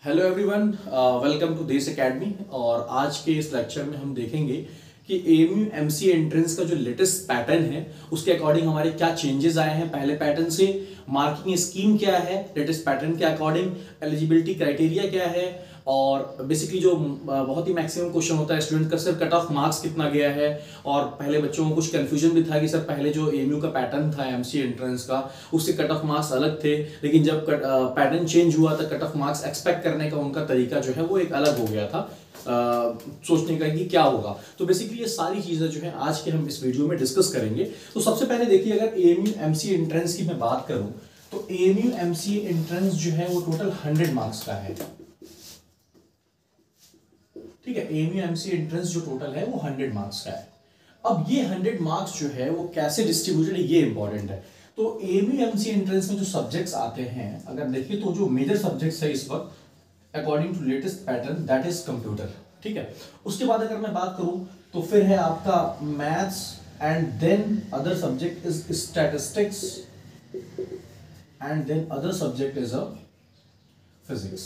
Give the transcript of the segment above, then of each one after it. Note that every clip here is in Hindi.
हेलो एवरीवन, वेलकम टू देश एकेडमी। और आज के इस लेक्चर में हम देखेंगे कि एएमयू एमसीए एंट्रेंस का जो लेटेस्ट पैटर्न है उसके अकॉर्डिंग हमारे क्या चेंजेस आए हैं पहले पैटर्न से, मार्किंग स्कीम क्या है लेटेस्ट पैटर्न के अकॉर्डिंग, एलिजिबिलिटी क्राइटेरिया क्या है, और बेसिकली जो बहुत ही मैक्सिमम क्वेश्चन होता है स्टूडेंट का, सर कट ऑफ मार्क्स कितना गया है। और पहले बच्चों को कुछ कंफ्यूजन भी था कि सर पहले जो एएमयू का पैटर्न था एमसीए एंट्रेंस का उससे कट ऑफ मार्क्स अलग थे, लेकिन जब पैटर्न चेंज हुआ था कट ऑफ मार्क्स एक्सपेक्ट करने का उनका तरीका जो है वो एक अलग हो गया था सोचने का कि क्या होगा। तो बेसिकली ये सारी चीजें जो है आज के हम इस वीडियो में डिस्कस करेंगे। तो सबसे पहले देखिए, अगर एएमयू एमसीए एंट्रेंस की मैं बात करूं तो एएमयू एमसीए एंट्रेंस जो है वो टोटल 100 मार्क्स का है। ठीक है, एएमयू एमसीए एंट्रेंस जो टोटल है वो 100 मार्क्स का है। अब ये 100 मार्क्स जो है वो कैसे डिस्ट्रीब्यूटेड है ये इंपॉर्टेंट है। तो एएमयू एमसीए एंट्रेंस में जो सब्जेक्ट्स आते हैं, अगर देखिए तो जो मेजर सब्जेक्ट्स है इस वक्त according to latest pattern that is computer. ठीक है, उसके बाद अगर मैं बात करूं तो फिर है आपका maths and then other subject is statistics and then other subject is a physics.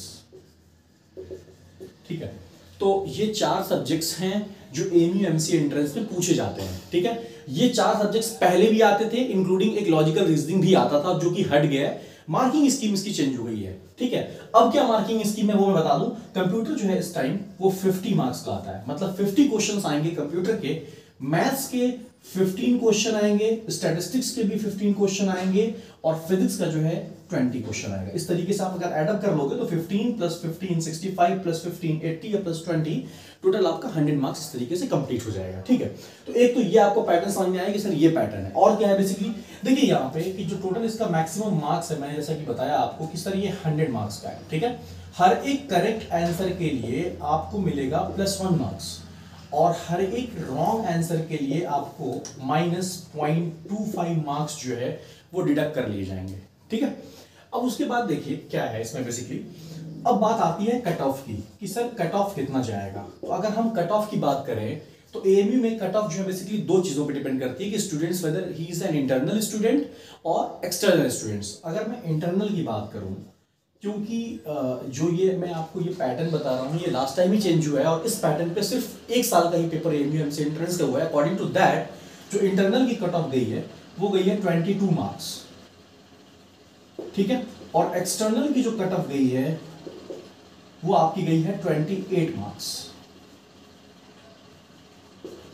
ठीक है, तो ये चार सब्जेक्ट्स हैं जो एएमयू एमसीए एंट्रेंस में पूछे जाते हैं। ठीक है, ये चार सब्जेक्ट्स पहले भी आते थे, इंक्लूडिंग एक लॉजिकल रीजनिंग भी आता था जो कि हट गया है। मार्किंग स्कीम इसकी चेंज हो गई है। ठीक है, अब क्या मार्किंग स्कीम है वो मैं बता दूं। कंप्यूटर जो है इस टाइम वो 50 मार्क्स का आता है, मतलब 50 क्वेश्चंस आएंगे कंप्यूटर के, मैथ्स के 15 क्वेश्चन आएंगे, स्टैटिस्टिक्स के भी 15 क्वेश्चन आएंगे और फिजिक्स का जो है 20 क्वेश्चन आएगा। इस तरीके से आप अगर एडअप कर लोगे तो 15 प्लस 15 65 प्लस 15 80 प्लस 20 टोटल आपका 100 मार्क्स इस तरीके से कंप्लीट हो जाएगा। ठीक है, तो एक तो ये आपको पैटर्न समझ में आएगा कि सर ये पैटर्न है। और क्या है बेसिकली देखिए यहाँ पे कि जो टोटल इसका मैक्सिमम मार्क्स है, मैंने जैसा कि बताया आपको कि सर ये 100 मार्क्स का है। ठीक है, हर एक करेक्ट आंसर के लिए आपको मिलेगा +1 मार्क्स और हर एक रॉन्ग आंसर के लिए आपको -0.25 मार्क्स जो है वो डिडक्ट कर लिए जाएंगे। ठीक है, अब उसके बाद देखिए क्या है इसमें बेसिकली, अब बात आती है कट ऑफ की कि सर कट ऑफ कितना जाएगा। तो अगर हम कट ऑफ की बात करें तो एएमयू में कट ऑफ जो है बेसिकली दो चीजों पे डिपेंड करती है कि students weather he is an internal student और एक्सटर्नल स्टूडेंट्स। अगर मैं इंटरनल की बात करूं, क्योंकि जो ये मैं आपको ये पैटर्न बता रहा हूँ ये लास्ट टाइम ही चेंज हुआ है और इस पैटर्न पे सिर्फ 1 साल का ही पेपर एएमयू एमसीए एंट्रेंस का हुआ है। अकॉर्डिंग टू दैट जो इंटरनल की कट ऑफ गई है वो गई है 22 मार्क्स। ठीक है, और एक्सटर्नल की जो कट ऑफ गई है वो आपकी गई है 28 मार्क्स।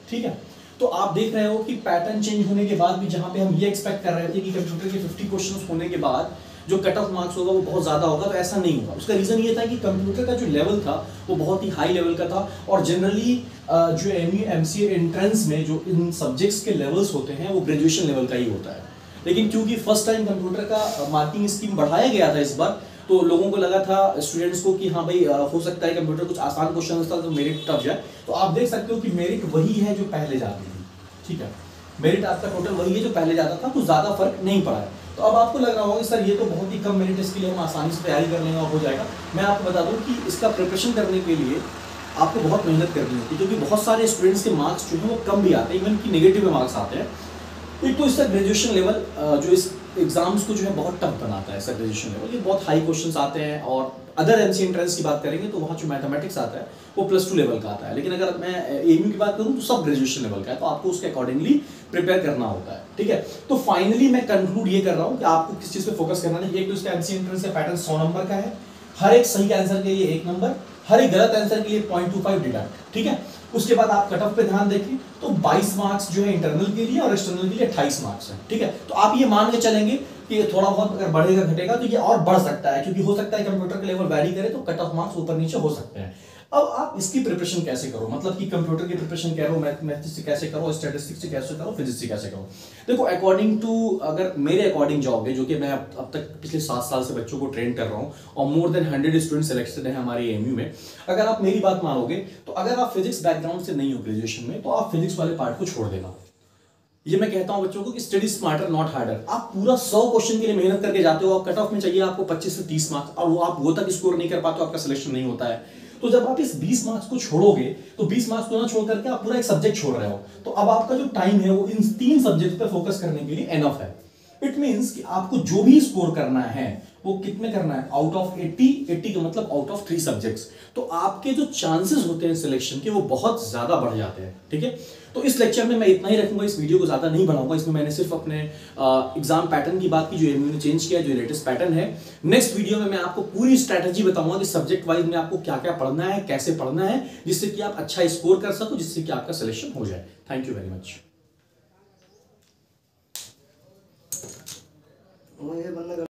ठीक है, तो आप देख रहे हो कि पैटर्न चेंज होने के बाद भी जहां पे हम ये एक्सपेक्ट कर रहे थे कि कंप्यूटर के 50 क्वेश्चंस होने के बाद जो कट ऑफ मार्क्स होगा वो बहुत ज्यादा होगा, तो ऐसा नहीं हुआ। उसका रीजन ये था कि कंप्यूटर का जो लेवल था वो बहुत ही हाई लेवल का था और जनरली जो एएमयू एमसीए एंट्रेंस में जो इन सब्जेक्ट्स के लेवल्स होते हैं वो ग्रेजुएशन लेवल का ही होता है। लेकिन क्योंकि फर्स्ट टाइम कंप्यूटर का मार्किंग स्कीम बढ़ाया गया था इस बार, तो लोगों को लगा था स्टूडेंट्स को कि हाँ भाई हो सकता है कंप्यूटर कुछ आसान क्वेश्चन था तो मेरिट टफ जाए। तो आप देख सकते हो कि मेरिट वही है जो पहले जाती थी। ठीक है, मेरिट आपका टोटल वही है जो पहले जाता था, कुछ ज्यादा फर्क नहीं पड़ा है। तो अब आपको लग रहा होगा कि सर ये तो बहुत ही कम मेरिट, इसके लिए हम आसानी से तैयारी कर लेंगे और हो जाएगा। मैं आपको बता दूं कि इसका प्रिपरेशन करने के लिए आपको बहुत मेहनत करनी होती है, क्योंकि बहुत सारे स्टूडेंट्स के मार्क्स जो है वो कम भी आते हैं, इवन कि नेगेटिव में मार्क्स आते हैं। एक तो इसका ग्रेजुएशन लेवल जो इस एग्जाम्स को जो है बहुत टफ बनाता है, इसका ग्रेजुएशन लेवल, ये बहुत हाई क्वेश्चंस आते हैं। और अदर एमसीए एंट्रेंस की बात करेंगे तो वहाँ जो मैथमेटिक्स आता है वो +2 लेवल का आता है, लेकिन अगर मैं एएमयू की बात करूँ तो सब ग्रेजुएशन लेवल का है, तो आपको उसके अकॉर्डिंगली प्रिपेयर करना होता है। ठीक है, तो फाइनली मैं कंक्लूड ये कर रहा हूँ कि आपको किस चीज पे फोकस करना है। एक तो इसका एमसीए एंट्रेंस का पैटर्न 100 नंबर का है, हर एक सही आंसर के लिए 1 नंबर, हर एक गलत आंसर के लिए 0.25 डिडक्ट। ठीक है, उसके बाद आप कट ऑफ पे ध्यान देखें तो 22 मार्क्स जो है इंटरनल के लिए और एक्सटर्नल के लिए 28 मार्क्स है। ठीक है, तो आप ये मान के चलेंगे कि थोड़ा बहुत अगर बढ़ेगा घटेगा तो ये और बढ़ सकता है, क्योंकि हो सकता है कंप्यूटर का लेवल वैरी करे तो कट ऑफ मार्क्स ऊपर नीचे हो सकते हैं। अब आप इसकी प्रिपरेशन कैसे करो, मतलब कि कंप्यूटर की प्रिपरेशन करो, मैथमेटिक्स से कैसे करो, स्टैटिस्टिक्स से कैसे करो, फिजिक्स से कैसे करो। देखो अकॉर्डिंग टू, अगर मेरे अकॉर्डिंग जाओगे, जो कि मैं अब तक पिछले 7 साल से बच्चों को ट्रेन कर रहा हूँ और मोर देन 100 स्टूडेंट सिलेक्टेड है हमारे एएमयू में, अगर आप मेरी बात मानोगे तो अगर आप फिजिक्स बैकग्राउंड से नहीं हो ग्रेजुएशन में तो आप फिजिक्स वाले पार्ट को छोड़ देना। ये मैं कहता हूं बच्चों को कि स्टडी स्मार्टर नॉट हार्डर। आप पूरा 100 क्वेश्चन के लिए मेहनत करके जाते हो, कट ऑफ में चाहिए आपको 25 से 30 मार्क्स और आप वो तक स्कोर नहीं कर पाते, आपका सिलेक्शन नहीं होता है। तो जब आप इस 20 मार्क्स को छोड़ोगे तो 20 मार्क्स को ना छोड़ करके आप पूरा एक सब्जेक्ट छोड़ रहे हो, तो अब आपका जो टाइम है वो इन 3 सब्जेक्ट पे फोकस करने के लिए एनफ है। इट मींस कि आपको जो भी स्कोर करना है वो कितने करना है, आउट ऑफ 80 का मतलब आउट ऑफ 3 सब्जेक्ट्स। तो आपके जो चांसेस होते हैं सिलेक्शन के वो बहुत ज्यादा बढ़ जाते हैं, ठीक है। तो इस लेक्चर में मैं इतना ही रखूंगा, इस वीडियो को ज्यादा नहीं बढ़ाऊंगा। इसमें मैंने सिर्फ अपने एग्जाम पैटर्न की बात की जो इन्होंने चेंज किया, जो लेटेस्ट पैटर्न है। नेक्स्ट वीडियो में मैं आपको पूरी स्ट्रैटेजी बताऊंगा कि सब्जेक्ट वाइज में आपको क्या क्या पढ़ना है, कैसे पढ़ना है, जिससे कि आप अच्छा स्कोर कर सको, जिससे कि आपका सिलेक्शन हो जाए। Thank you very much.